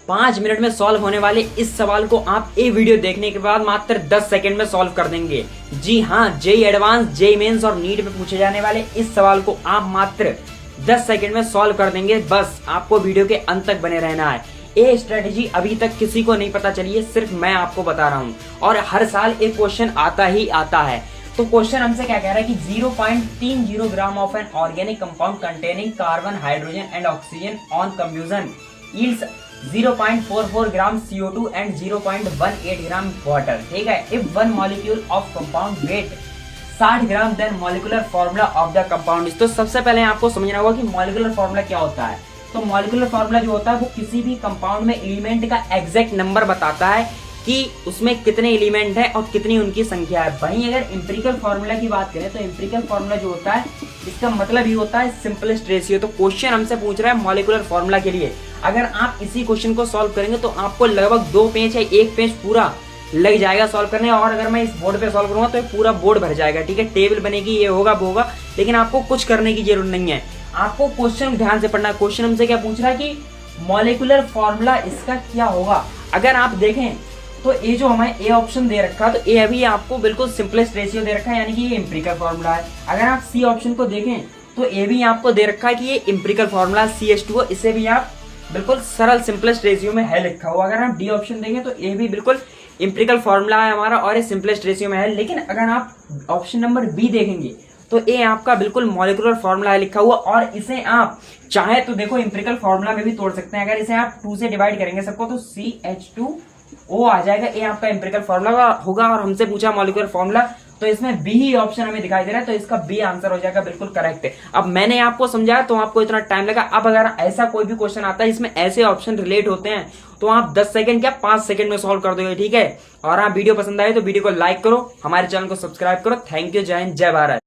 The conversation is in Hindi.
5 मिनट में सॉल्व होने वाले इस सवाल को आप ये वीडियो देखने के बाद मात्र 10 सेकंड में सॉल्व कर देंगे। जी हाँ, जेई एडवांस, जेई मेंस और नीट में पूछे जाने वाले इस सवाल को आप मात्र 10 सेकंड में सॉल्व कर देंगे। बस आपको वीडियो के अंत तक बने रहना है। ये स्ट्रेटेजी अभी तक किसी को नहीं पता चली है, सिर्फ मैं आपको बता रहा हूँ। और हर साल एक क्वेश्चन आता ही आता है। तो क्वेश्चन हमसे क्या कह रहा है कि 0.30 gram of an organic compound containing carbon, hydrogen and oxygen on combustion yields 0.44 gram CO2 and 0.18 gram water. ठीक है, if one molecule of compound weight 60 gram then molecular formula of the compound. तो सबसे पहले आपको समझना होगा कि मॉलिक्यूलर फॉर्मूला क्या होता है। तो मॉलिक्यूलर फॉर्मूला जो होता है वो किसी भी कंपाउंड में एलिमेंट का एग्जैक्ट नंबर बताता है कि उसमें कितने एलिमेंट है और कितनी उनकी संख्या है। वहीं अगर एम्पिरिकल फार्मूला की बात करें तो एम्पिरिकल फार्मूला जो होता है इसका मतलब ही होता है सिंपलेस्ट रेशियो। तो क्वेश्चन हमसे पूछ रहा है मॉलिक्यूलर फार्मूला के लिए। अगर आप इसी क्वेश्चन को सॉल्व करेंगे तो आपको लगभग 2 पेज या 1 पेज पूरा लग जाएगा सॉल्व करने। और अगर मैं इस बोर्ड पे सॉल्व करूंगा तो पूरा बोर्ड भर जाएगा। ठीक है, टेबल बनेगी, ये होगा वो होगा, लेकिन आपको कुछ करने की जरूरत नहीं है। आपको क्वेश्चन ध्यान से पढ़ना। क्वेश्चन हमसे क्या पूछ रहा है कि मॉलिक्यूलर फार्मूला इसका क्या होगा। अगर आप देखें तो ये जो हमें ए ऑप्शन दे रखा है तो ये अभी आपको बिल्कुल सिंपलेस्ट रेशियो दे रखा है, यानी कि ये एम्पिरिकल फार्मूला है। अगर आप सी ऑप्शन को देखें तो ये भी आपको दे रखा है कि ये एम्पिरिकल फार्मूला CH2, इसे भी आप बिल्कुल सरल सिंपलेस्ट रेशियो में है लिखा हुआ। अगर आप डी ऑप्शन देखें तो ये भी बिल्कुल एम्पिरिकल फार्मूला है हमारा और ये सिंपलेस्ट रेशियो में है। लेकिन अगर आप ऑप्शन नंबर बी देखेंगे तो ये आपका बिल्कुल मॉलिक्यूलर फार्मूला है लिखा हुआ, और इसे आप चाहे तो देखो एम्पिरिकल फार्मूला में भी तोड़ सकते हैं। अगर इसे आप 2 से डिवाइड करेंगे सबको तो CH2O आ जाएगा। ये आपका एम्पिरिकल फार्मूला होगा। और हमसे पूछा मॉलिक्यूलर फार्मूला, तो इसमें बी ही ऑप्शन हमें दिखाई दे रहा है, तो इसका बी आंसर हो जाएगा बिल्कुल करेक्ट। अब मैंने आपको समझाया तो आपको इतना टाइम लगा। अब अगर ऐसा कोई भी क्वेश्चन आता है इसमें ऐसे ऑप्शन रिलेट होते हैं तो आप 10 सेकंड क्या 5 सेकंड में सॉल्व कर दोगे। ठीक है, और आप वीडियो पसंद आए तो वीडियो को लाइक करो, हमारे चैनल को सब्सक्राइब करो। थैंक यू, जय हिंद, जय भारत।